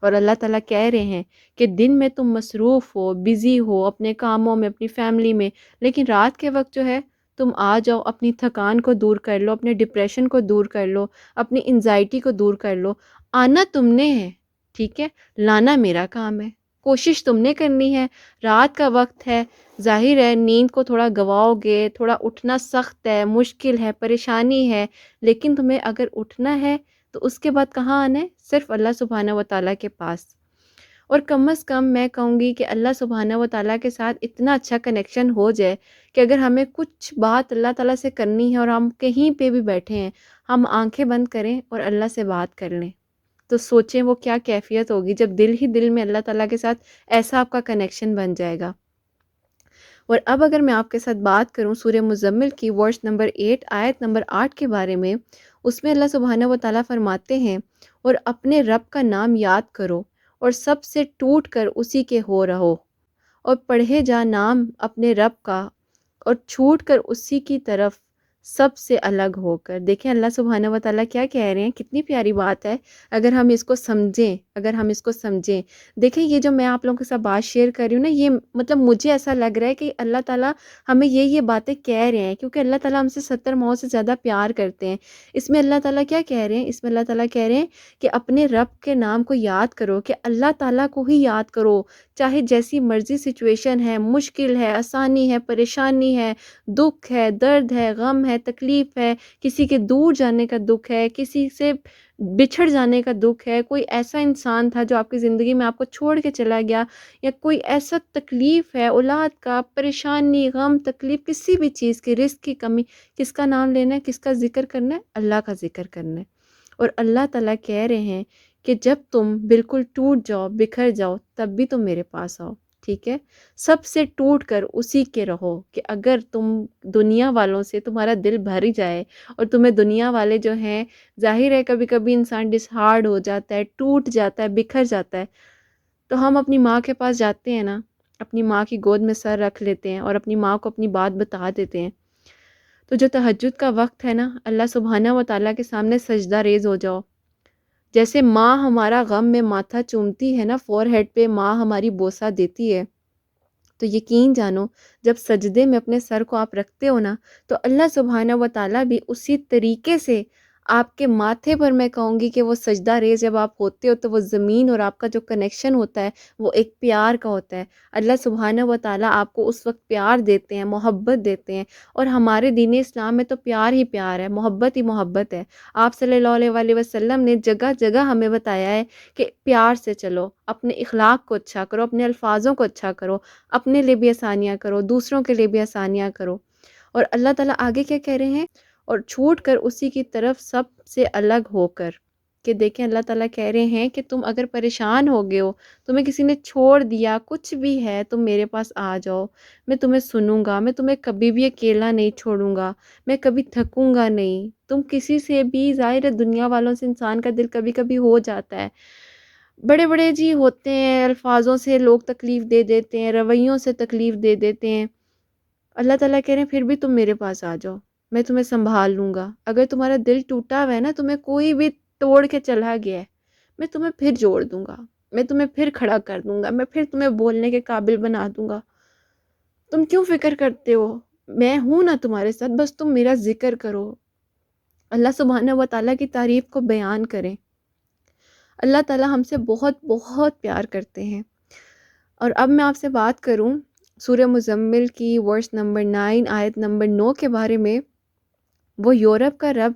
اور اللہ تعالیٰ کہہ رہے ہیں کہ دن میں تم مصروف ہو، بزی ہو اپنے کاموں میں، اپنی فیملی میں، لیکن رات کے وقت جو ہے تم آ جاؤ، اپنی تھکان کو دور کر لو، اپنے ڈپریشن کو دور کر لو، اپنی انزائٹی کو دور کر لو۔ آنا تم نے ہے، ٹھیک ہے، لانا میرا کام ہے، کوشش تم نے کرنی ہے۔ رات کا وقت ہے، ظاہر ہے نیند کو تھوڑا گواؤ گے، تھوڑا اٹھنا سخت ہے، مشکل ہے، پریشانی ہے، لیکن تمہیں اگر اٹھنا ہے تو اس کے بعد کہاں آنا ہے؟ صرف اللہ سبحانہ و تعالیٰ کے پاس۔ اور کم از کم میں کہوں گی کہ اللہ سبحانہ و تعالیٰ کے ساتھ اتنا اچھا کنیکشن ہو جائے کہ اگر ہمیں کچھ بات اللہ تعالیٰ سے کرنی ہے اور ہم کہیں پہ بھی بیٹھے ہیں، ہم آنکھیں بند کریں اور اللہ سے بات کر لیں، تو سوچیں وہ کیا کیفیت ہوگی جب دل ہی دل میں اللہ تعالیٰ کے ساتھ ایسا آپ کا کنیکشن بن جائے گا۔ اور اب اگر میں آپ کے ساتھ بات کروں سورہ مزمل کی ورس نمبر 8 آیت نمبر 8 کے بارے میں، اس میں اللہ سبحانہ و تعالیٰ فرماتے ہیں اور اپنے رب کا نام یاد کرو اور سب سے ٹوٹ کر اسی کے ہو رہو، اور پڑھے جا نام اپنے رب کا اور چھوٹ کر اسی کی طرف سب سے الگ ہو کر۔ دیکھیں اللہ سبحانہ و تعالیٰ کیا کہہ رہے ہیں، کتنی پیاری بات ہے اگر ہم اس کو سمجھیں، اگر ہم اس کو سمجھیں۔ دیکھیں یہ جو میں آپ لوگوں کے ساتھ بات شیئر کر رہی ہوں نا، یہ مطلب مجھے ایسا لگ رہا ہے کہ اللہ تعالیٰ ہمیں یہ باتیں کہہ رہے ہیں، کیونکہ اللہ تعالیٰ ہم سے 70 ماؤں سے زیادہ پیار کرتے ہیں۔ اس میں اللہ تعالیٰ کیا کہہ رہے ہیں، اس میں اللہ تعالیٰ کہہ رہے ہیں کہ اپنے رب کے نام کو یاد کرو، کہ اللہ تعالیٰ کو ہی یاد کرو، چاہے جیسی مرضی سچویشن ہے، مشکل ہے، آسانی ہے، پریشانی ہے، دکھ ہے، درد ہے، غم ہے، تکلیف ہے، کسی کے دور جانے کا دکھ ہے، کسی سے بچھڑ جانے کا دکھ ہے، کوئی ایسا انسان تھا جو آپ کی زندگی میں آپ کو چھوڑ کے چلا گیا، یا کوئی ایسا تکلیف ہے، اولاد کا پریشانی، غم، تکلیف، کسی بھی چیز کی، رزق کی کمی، کس کا نام لینا ہے، کس کا ذکر کرنا ہے، اللہ کا ذکر کرنا ہے۔ اور اللہ تعالیٰ کہہ رہے ہیں کہ جب تم بالکل ٹوٹ جاؤ، بکھر جاؤ، تب بھی تم میرے پاس آؤ، ٹھیک ہے؟ سب سے ٹوٹ کر اسی کے رہو، کہ اگر تم دنیا والوں سے تمہارا دل بھر ہی جائے، اور تمہیں دنیا والے جو ہیں، ظاہر ہے کبھی کبھی انسان ڈس ہارڈ ہو جاتا ہے، ٹوٹ جاتا ہے، بکھر جاتا ہے، تو ہم اپنی ماں کے پاس جاتے ہیں نا، اپنی ماں کی گود میں سر رکھ لیتے ہیں اور اپنی ماں کو اپنی بات بتا دیتے ہیں۔ تو جو تہجد کا وقت ہے نا، اللہ سبحانہ و تعالیٰ کے سامنے سجدہ ریز ہو جاؤ۔ جیسے ماں ہمارا غم میں ماتھا چومتی ہے نا، فور ہیڈ پہ ماں ہماری بوسہ دیتی ہے، تو یقین جانو جب سجدے میں اپنے سر کو آپ رکھتے ہو نا، تو اللہ سبحانہ و تعالیٰ بھی اسی طریقے سے آپ کے ماتھے پر، میں کہوں گی کہ وہ سجدہ ریز جب آپ ہوتے ہو، تو وہ زمین اور آپ کا جو کنیکشن ہوتا ہے وہ ایک پیار کا ہوتا ہے۔ اللہ سبحانہ و تعالیٰ آپ کو اس وقت پیار دیتے ہیں، محبت دیتے ہیں، اور ہمارے دین اسلام میں تو پیار ہی پیار ہے، محبت ہی محبت ہے۔ آپ صلی اللہ علیہ وآلہ وسلم نے جگہ جگہ ہمیں بتایا ہے کہ پیار سے چلو، اپنے اخلاق کو اچھا کرو، اپنے الفاظوں کو اچھا کرو، اپنے لیے بھی آسانیاں کرو، دوسروں کے لیے بھی آسانیاں کرو۔ اور اللہ تعالیٰ آگے کیا کہہ رہے ہیں، اور چھوٹ کر اسی کی طرف سب سے الگ ہو کر، کہ دیکھیں اللہ تعالیٰ کہہ رہے ہیں کہ تم اگر پریشان ہو گئے ہو، تمہیں کسی نے چھوڑ دیا، کچھ بھی ہے، تم میرے پاس آ جاؤ، میں تمہیں سنوں گا، میں تمہیں کبھی بھی اکیلا نہیں چھوڑوں گا، میں کبھی تھکوں گا نہیں۔ تم کسی سے بھی، ظاہر ہے دنیا والوں سے انسان کا دل کبھی کبھی ہو جاتا ہے، بڑے بڑے جی ہوتے ہیں، الفاظوں سے لوگ تکلیف دے دیتے ہیں، رویوں سے تکلیف دے دیتے ہیں۔ اللہ تعالیٰ کہہ رہے ہیں پھر بھی تم میرے پاس آ جاؤ، میں تمہیں سنبھال لوں گا۔ اگر تمہارا دل ٹوٹا ہوا ہے نا، تمہیں کوئی بھی توڑ کے چلا گیا ہے، میں تمہیں پھر جوڑ دوں گا، میں تمہیں پھر کھڑا کر دوں گا، میں پھر تمہیں بولنے کے قابل بنا دوں گا۔ تم کیوں فکر کرتے ہو، میں ہوں نا تمہارے ساتھ، بس تم میرا ذکر کرو، اللہ سبحانہ و تعالیٰ کی تعریف کو بیان کریں۔ اللہ تعالیٰ ہم سے بہت بہت پیار کرتے ہیں۔ اور اب میں آپ سے بات کروں سورہ مزمل کی ورس نمبر 9 آیت نمبر 9 کے بارے میں۔ وہ یورپ کا رب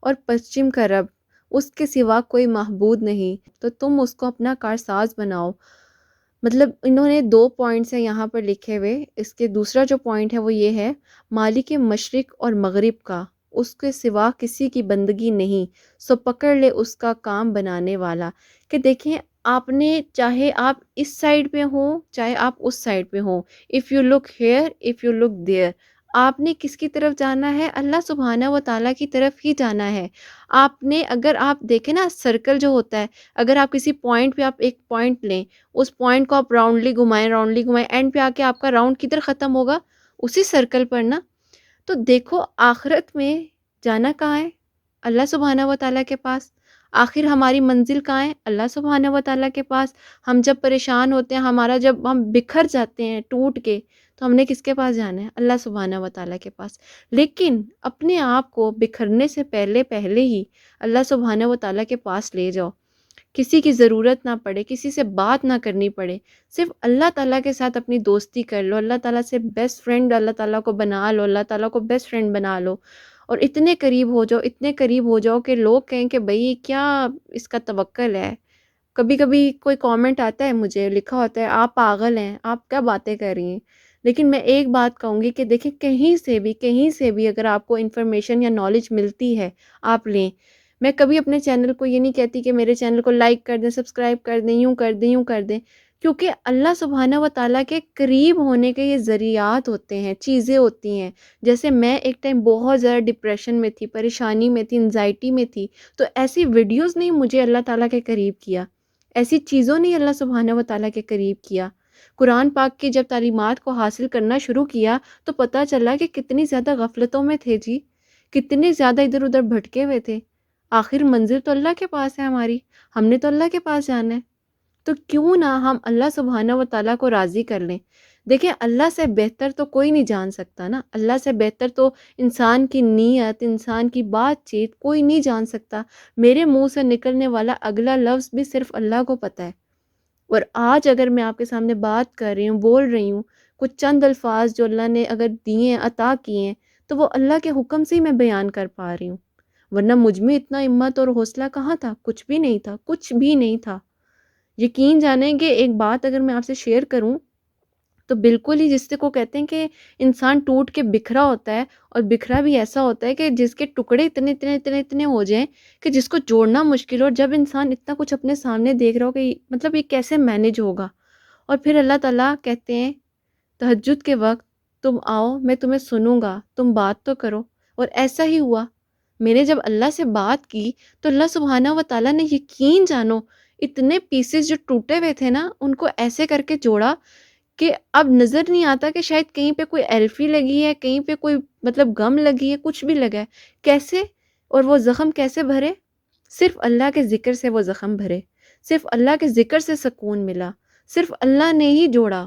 اور پشچم کا رب، اس کے سوا کوئی معبود نہیں، تو تم اس کو اپنا کارساز بناؤ۔ مطلب انہوں نے 2 پوائنٹس ہیں یہاں پر لکھے ہوئے، اس کے دوسرا جو پوائنٹ ہے وہ یہ ہے، مالک مشرق اور مغرب کا، اس کے سوا کسی کی بندگی نہیں، سو پکڑ لے اس کا کام بنانے والا۔ کہ دیکھیں آپ نے، چاہے آپ اس سائڈ پہ ہوں، چاہے آپ اس سائڈ پہ ہوں، if you look here, if you look there, آپ نے کس کی طرف جانا ہے، اللہ سبحانہ و تعالیٰ کی طرف ہی جانا ہے۔ آپ نے، اگر آپ دیکھیں نا سرکل جو ہوتا ہے، اگر آپ کسی پوائنٹ پہ آپ ایک پوائنٹ لیں، اس پوائنٹ کو آپ راؤنڈلی گھمائیں، اینڈ پہ آ کے آپ کا راؤنڈ کدھر ختم ہوگا، اسی سرکل پر نا۔ تو دیکھو آخرت میں جانا کہاں ہے، اللہ سبحانہ و تعالیٰ کے پاس۔ آخر ہماری منزل کہاں ہے، اللہ سبحانہ و تعالیٰ کے پاس۔ ہم جب پریشان ہوتے ہیں، جب ہم بکھر جاتے ہیں ٹوٹ کے، تو ہم نے کس کے پاس جانا ہے، اللہ سبحانہ و تعالیٰ کے پاس۔ لیکن اپنے آپ کو بکھرنے سے پہلے ہی اللہ سبحانہ و تعالیٰ کے پاس لے جاؤ، کسی کی ضرورت نہ پڑے، کسی سے بات نہ کرنی پڑے، صرف اللہ تعالیٰ کے ساتھ اپنی دوستی کر لو، اللہ تعالیٰ سے بیسٹ فرینڈ اللہ تعالیٰ کو بنا لو، اللہ تعالیٰ کو بیسٹ فرینڈ بنا لو، اور اتنے قریب ہو جاؤ، اتنے قریب ہو جاؤ کہ لوگ کہیں کہ بھئی کیا اس کا توکل ہے۔ کبھی کبھی کوئی کامنٹ آتا ہے، مجھے لکھا ہوتا ہے آپ پاگل ہیں، آپ کیا باتیں کر رہی ہیں۔ لیکن میں ایک بات کہوں گی کہ دیکھیں کہیں سے بھی اگر آپ کو انفارمیشن یا نالج ملتی ہے، آپ لیں۔ میں کبھی اپنے چینل کو یہ نہیں کہتی کہ میرے چینل کو لائک کر دیں، سبسکرائب کر دیں، یوں کر دیں، یوں کر دیں، کیونکہ اللہ سبحانہ و تعالیٰ کے قریب ہونے کے یہ ذریعات ہوتے ہیں، چیزیں ہوتی ہیں۔ جیسے میں ایک ٹائم بہت زیادہ ڈپریشن میں تھی، پریشانی میں تھی، انزائٹی میں تھی، تو ایسی ویڈیوز نے مجھے اللہ تعالیٰ کے قریب کیا، ایسی چیزوں نے اللہ سبحانہ و تعالیٰ کے قریب کیا۔ قرآن پاک کی جب تعلیمات کو حاصل کرنا شروع کیا، تو پتہ چلا کہ کتنی زیادہ غفلتوں میں تھے جی، کتنے زیادہ ادھر ادھر بھٹکے ہوئے تھے. آخر منزل تو اللہ کے پاس ہے ہماری، ہم نے تو اللہ کے پاس جانا ہے. تو کیوں نہ ہم اللہ سبحانہ و تعالیٰ کو راضی کر لیں. دیکھیں اللہ سے بہتر تو کوئی نہیں جان سکتا نا، اللہ سے بہتر تو انسان کی نیت، انسان کی بات چیت کوئی نہیں جان سکتا. میرے منہ سے نکلنے والا اگلا لفظ بھی صرف اللہ کو پتہ ہے. اور آج اگر میں آپ کے سامنے بات کر رہی ہوں، بول رہی ہوں، کچھ چند الفاظ جو اللہ نے اگر دیے ہیں، عطا کیے ہیں، تو وہ اللہ کے حکم سے ہی میں بیان کر پا رہی ہوں. ورنہ مجھ میں اتنا ہمت اور حوصلہ کہاں تھا؟ کچھ بھی نہیں تھا، کچھ بھی نہیں تھا. یقین جانیں کہ ایک بات اگر میں آپ سے شیئر کروں تو بالکل ہی جس سے کو کہتے ہیں کہ انسان ٹوٹ کے بکھرا ہوتا ہے، اور بکھرا بھی ایسا ہوتا ہے کہ جس کے ٹکڑے اتنے اتنے اتنے اتنے ہو جائیں کہ جس کو جوڑنا مشکل ہو. اور جب انسان اتنا کچھ اپنے سامنے دیکھ رہا ہو کہ مطلب یہ کیسے مینج ہوگا، اور پھر اللہ تعالیٰ کہتے ہیں تہجد کے وقت تم آؤ، میں تمہیں سنوں گا، تم بات تو کرو. اور ایسا ہی ہوا. میں نے جب اللہ سے بات کی تو اللہ سبحانہ و تعالیٰ نے یقین جانو اتنے پیسز جو ٹوٹے ہوئے تھے نا ان کو ایسے کر کے جوڑا کہ اب نظر نہیں آتا کہ شاید کہیں پہ کوئی ایلفی لگی ہے، کہیں پہ کوئی مطلب غم لگی ہے، کچھ بھی لگا ہے. کیسے؟ اور وہ زخم کیسے بھرے؟ صرف اللہ کے ذکر سے وہ زخم بھرے، صرف اللہ کے ذکر سے سکون ملا، صرف اللہ نے ہی جوڑا.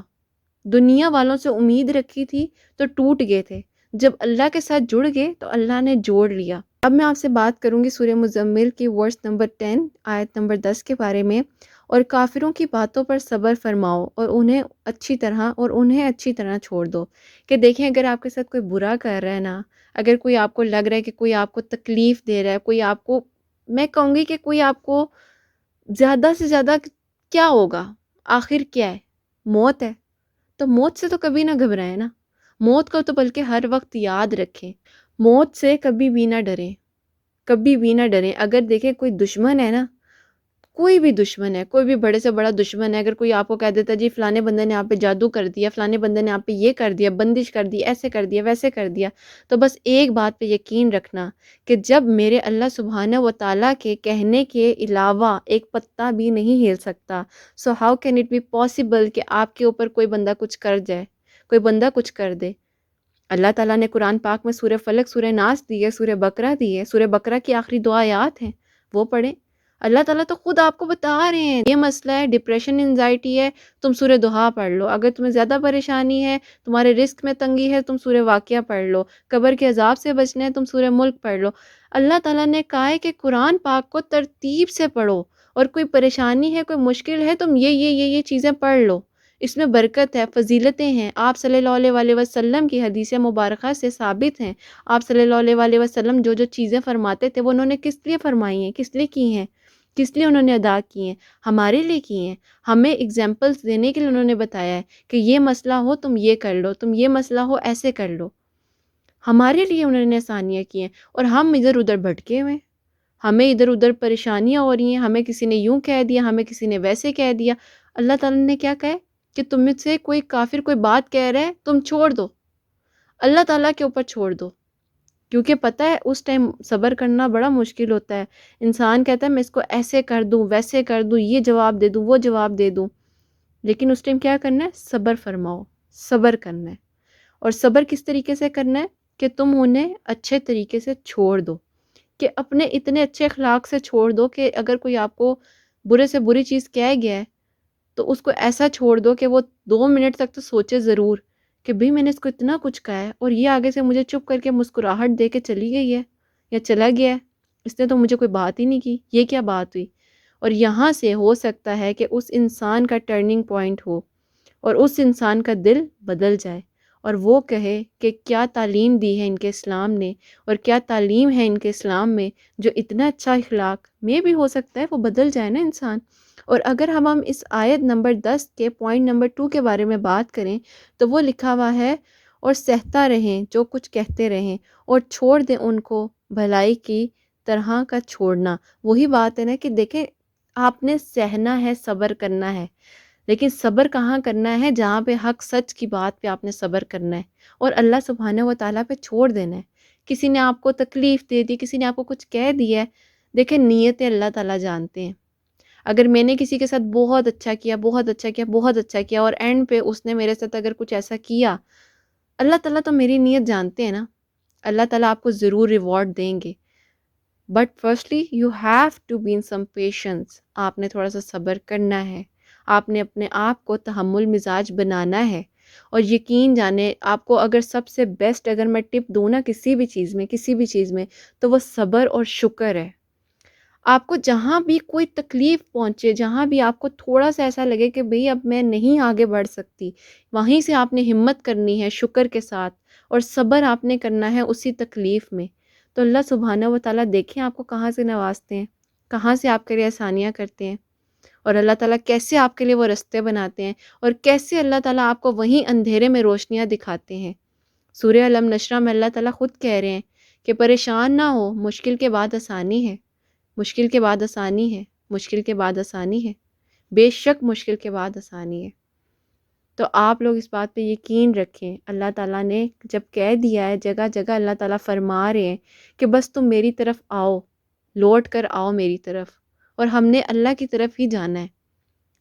دنیا والوں سے امید رکھی تھی تو ٹوٹ گئے تھے، جب اللہ کے ساتھ جڑ گئے تو اللہ نے جوڑ لیا. اب میں آپ سے بات کروں گی سورہ مزمل کی ورس نمبر 10 آیت نمبر 10 کے بارے میں. اور کافروں کی باتوں پر صبر فرماؤ اور انہیں اچھی طرح چھوڑ دو. کہ دیکھیں اگر آپ کے ساتھ کوئی برا کر رہا ہے نا، اگر کوئی آپ کو لگ رہا ہے کہ کوئی آپ کو تکلیف دے رہا ہے، کوئی آپ کو، میں کہوں گی کہ کوئی آپ کو زیادہ سے زیادہ کیا ہوگا، آخر کیا ہے؟ موت ہے. تو موت سے تو کبھی نہ گھبرائیں نا، موت کو تو بلکہ ہر وقت یاد رکھیں. موت سے کبھی بھی نہ ڈریں، کبھی بھی نہ ڈریں. اگر دیکھیں کوئی دشمن ہے نا، کوئی بھی دشمن ہے، کوئی بھی بڑے سے بڑا دشمن ہے، اگر کوئی آپ کو کہہ دیتا جی فلانے بندے نے آپ پہ جادو کر دیا، فلانے بندے نے آپ پہ یہ کر دیا، بندش کر دی، ایسے کر دیا، ویسے کر دیا، تو بس ایک بات پہ یقین رکھنا کہ جب میرے اللہ سبحانہ و تعالیٰ کے کہنے کے علاوہ ایک پتا بھی نہیں ہل سکتا. So how can it be possible کہ آپ کے اوپر کوئی بندہ کچھ کر جائے، کوئی بندہ کچھ کر دے. اللہ تعالیٰ نے قرآن پاک میں سورہ فلق، سورہ ناس دی ہے، سورہ بقرہ دی ہے. سورہ بقرہ کی آخری دو آیات ہیں، وہ پڑھیں. اللہ تعالیٰ تو خود آپ کو بتا رہے ہیں یہ مسئلہ ہے، ڈپریشن، انزائٹی ہے، تم سورہ دہا پڑھ لو. اگر تمہیں زیادہ پریشانی ہے، تمہارے رزق میں تنگی ہے، تم سورہ واقعہ پڑھ لو. قبر کے عذاب سے بچنا ہے، تم سورہ ملک پڑھ لو. اللہ تعالیٰ نے کہا ہے کہ قرآن پاک کو ترتیب سے پڑھو، اور کوئی پریشانی ہے، کوئی مشکل ہے، تم یہ چیزیں پڑھ لو. اس میں برکت ہے، فضیلتیں ہیں. آپ صلی اللہ علیہ وسلم کی حدیث مبارکہ سے ثابت ہیں. آپ صلی اللہ علیہ وسلم جو چیزیں فرماتے تھے وہ انہوں نے کس لیے فرمائی ہیں، کس لیے کی ہیں، کس لیے انہوں نے ادا کی ہیں؟ ہمارے لیے کی ہیں. ہمیں اگزامپلس دینے کے لیے انہوں نے بتایا ہے کہ یہ مسئلہ ہو تم یہ کر لو، تم یہ مسئلہ ہو ایسے کر لو. ہمارے لیے انہوں نے آسانیاں کی ہیں، اور ہم ادھر ادھر بھٹکے ہوئے ہیں. ہمیں ادھر ادھر پریشانیاں ہو رہی ہیں، ہمیں کسی نے یوں کہہ دیا، ہمیں کسی نے ویسے کہہ دیا. اللہ تعالیٰ نے کیا کہا ہے کہ تم میں سے کوئی کافر کوئی بات کہہ رہا ہے، تم چھوڑ دو، اللہ تعالیٰ کے اوپر چھوڑ دو. کیونکہ پتہ ہے اس ٹائم صبر کرنا بڑا مشکل ہوتا ہے. انسان کہتا ہے میں اس کو ایسے کر دوں، ویسے کر دوں، یہ جواب دے دوں، وہ جواب دے دوں. لیکن اس ٹائم کیا کرنا ہے؟ صبر فرماؤ، صبر کرنا ہے. اور صبر کس طریقے سے کرنا ہے؟ کہ تم انہیں اچھے طریقے سے چھوڑ دو، کہ اپنے اتنے اچھے اخلاق سے چھوڑ دو کہ اگر کوئی آپ کو برے سے بری چیز کہہ گیا ہے تو اس کو ایسا چھوڑ دو کہ وہ 2 منٹ تک تو سوچے ضرور کہ بھئی میں نے اس کو اتنا کچھ کہا ہے اور یہ آگے سے مجھے چپ کر کے مسکراہٹ دے کے چلی گئی ہے یا چلا گیا ہے، اس نے تو مجھے کوئی بات ہی نہیں کی، یہ کیا بات ہوئی. اور یہاں سے ہو سکتا ہے کہ اس انسان کا ٹرننگ پوائنٹ ہو اور اس انسان کا دل بدل جائے، اور وہ کہے کہ کیا تعلیم دی ہے ان کے اسلام نے، اور کیا تعلیم ہے ان کے اسلام میں جو اتنا اچھا اخلاق میں بھی ہو سکتا ہے وہ بدل جائے نا انسان. اور اگر ہم اس آیت نمبر 10 کے پوائنٹ نمبر 2 کے بارے میں بات کریں تو وہ لکھا ہوا ہے اور سہتا رہیں جو کچھ کہتے رہیں اور چھوڑ دیں ان کو بھلائی کی طرح کا چھوڑنا. وہی بات ہے نا کہ دیکھیں آپ نے سہنا ہے، صبر کرنا ہے، لیکن صبر کہاں کرنا ہے؟ جہاں پہ حق سچ کی بات پہ آپ نے صبر کرنا ہے اور اللہ سبحانہ و تعالیٰ پہ چھوڑ دینا ہے. کسی نے آپ کو تکلیف دے دی، کسی نے آپ کو کچھ کہہ دیا ہے، دیکھیں نیتیں اللہ تعالیٰ جانتے ہیں. اگر میں نے کسی کے ساتھ بہت اچھا کیا، بہت اچھا کیا، بہت اچھا کیا، اور اینڈ پہ اس نے میرے ساتھ اگر کچھ ایسا کیا، اللہ تعالیٰ تو میری نیت جانتے ہیں نا. اللہ تعالیٰ آپ کو ضرور ریوارڈ دیں گے. But firstly you have to be in some patience. آپ نے تھوڑا سا صبر کرنا ہے، آپ نے اپنے آپ کو تحمل مزاج بنانا ہے. اور یقین جانے آپ کو اگر سب سے بیسٹ اگر میں ٹپ دوں نا کسی بھی چیز میں تو وہ صبر اور شکر ہے. آپ کو جہاں بھی کوئی تکلیف پہنچے، جہاں بھی آپ کو تھوڑا سا ایسا لگے کہ بھئی اب میں نہیں آگے بڑھ سکتی، وہیں سے آپ نے ہمت کرنی ہے شکر کے ساتھ، اور صبر آپ نے کرنا ہے اسی تکلیف میں. تو اللہ سبحانہ و تعالیٰ دیکھیں آپ کو کہاں سے نوازتے ہیں، کہاں سے آپ کے لیے آسانیاں کرتے ہیں، اور اللہ تعالیٰ کیسے آپ کے لیے وہ رستے بناتے ہیں، اور کیسے اللہ تعالیٰ آپ کو وہیں اندھیرے میں روشنیاں دکھاتے ہیں. سورہ علم نشرہ میں اللہ تعالیٰ خود کہہ رہے ہیں کہ پریشان نہ ہو، مشکل کے بعد آسانی ہے، مشکل کے بعد آسانی ہے، مشکل کے بعد آسانی ہے، بے شک مشکل کے بعد آسانی ہے. تو آپ لوگ اس بات پہ یقین رکھیں. اللہ تعالیٰ نے جب کہہ دیا ہے، جگہ جگہ اللہ تعالیٰ فرما رہے ہیں کہ بس تم میری طرف آؤ، لوٹ کر آؤ میری طرف، اور ہم نے اللہ کی طرف ہی جانا ہے.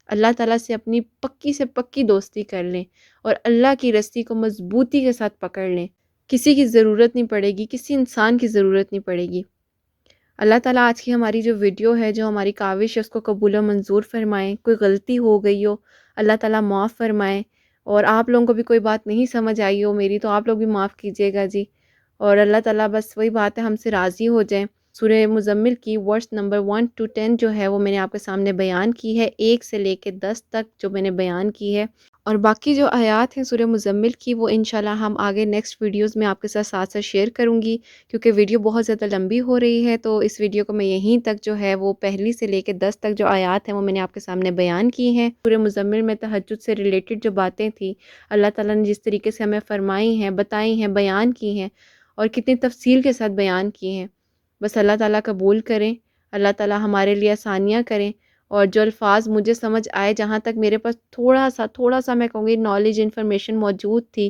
اللہ تعالیٰ سے اپنی پکی سے پکی دوستی کر لیں اور اللہ کی رسی کو مضبوطی کے ساتھ پکڑ لیں. کسی کی ضرورت نہیں پڑے گی، کسی انسان کی ضرورت نہیں پڑے گی. اللہ تعالیٰ آج کی ہماری جو ویڈیو ہے، جو ہماری کاوش ہے، اس کو قبول و منظور فرمائیں. کوئی غلطی ہو گئی ہو اللہ تعالیٰ معاف فرمائیں، اور آپ لوگوں کو بھی کوئی بات نہیں سمجھ آئی ہو میری تو آپ لوگ بھی معاف کیجیے گا جی. اور اللہ تعالیٰ بس وہی بات ہے، ہم سے راضی ہو جائیں. سورہ مزمل کی ورس نمبر 1 to 10 جو ہے وہ میں نے آپ کے سامنے بیان کی ہے، 1 سے لے کے 10 تک جو میں نے بیان کی ہے. اور باقی جو آیات ہیں سورہ مزمل کی وہ انشاءاللہ ہم آگے نیکسٹ ویڈیوز میں آپ کے ساتھ ساتھ شیئر کروں گی، کیونکہ ویڈیو بہت زیادہ لمبی ہو رہی ہے. تو اس ویڈیو کو میں یہیں تک جو ہے وہ پہلی سے لے کے 10 تک جو آیات ہیں وہ میں نے آپ کے سامنے بیان کی ہیں. سورہ مزمل میں تہجد سے ریلیٹڈ جو باتیں تھیں اللہ تعالیٰ نے جس طریقے سے ہمیں فرمائی ہیں، بتائی ہیں، بیان کی ہیں، اور کتنی تفصیل کے ساتھ بیان کی ہیں. بس اللہ تعالیٰ قبول کریں، اللہ تعالیٰ ہمارے لیے آسانیاں کریں. اور جو الفاظ مجھے سمجھ آئے، جہاں تک میرے پاس تھوڑا سا میں کہوں گی نالج انفارمیشن موجود تھی،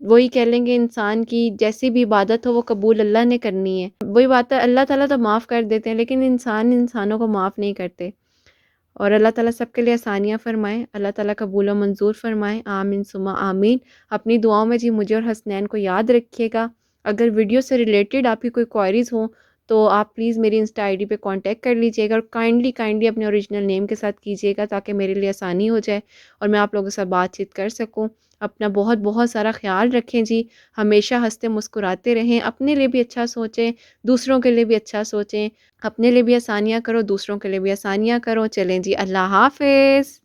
وہی کہہ لیں گے انسان کی جیسی بھی عبادت ہو وہ قبول اللہ نے کرنی ہے. وہی بات ہے، اللہ تعالیٰ تو معاف کر دیتے ہیں لیکن انسانوں کو معاف نہیں کرتے. اور اللہ تعالیٰ سب کے لیے آسانیاں فرمائیں، اللہ تعالیٰ قبول و منظور فرمائیں. آمین ثم آمین. اپنی دعاؤں میں جی مجھے اور حسنین کو یاد رکھیے گا. اگر ویڈیو سے ریلیٹڈ آپ کی کوئی کوائریز ہوں تو آپ پلیز میری انسٹا آئی ڈی پہ کانٹیکٹ کر لیجیے گا، اور کائنڈلی اپنے اوریجنل نیم کے ساتھ کیجیے گا تاکہ میرے لیے آسانی ہو جائے اور میں آپ لوگوں کے ساتھ بات چیت کر سکوں. اپنا بہت بہت سارا خیال رکھیں جی، ہمیشہ ہنستے مسکراتے رہیں، اپنے لیے بھی اچھا سوچیں، دوسروں کے لیے بھی اچھا سوچیں. اپنے لیے بھی آسانیاں کرو، دوسروں کے لیے بھی آسانیاں کرو. چلیں جی، اللہ حافظ.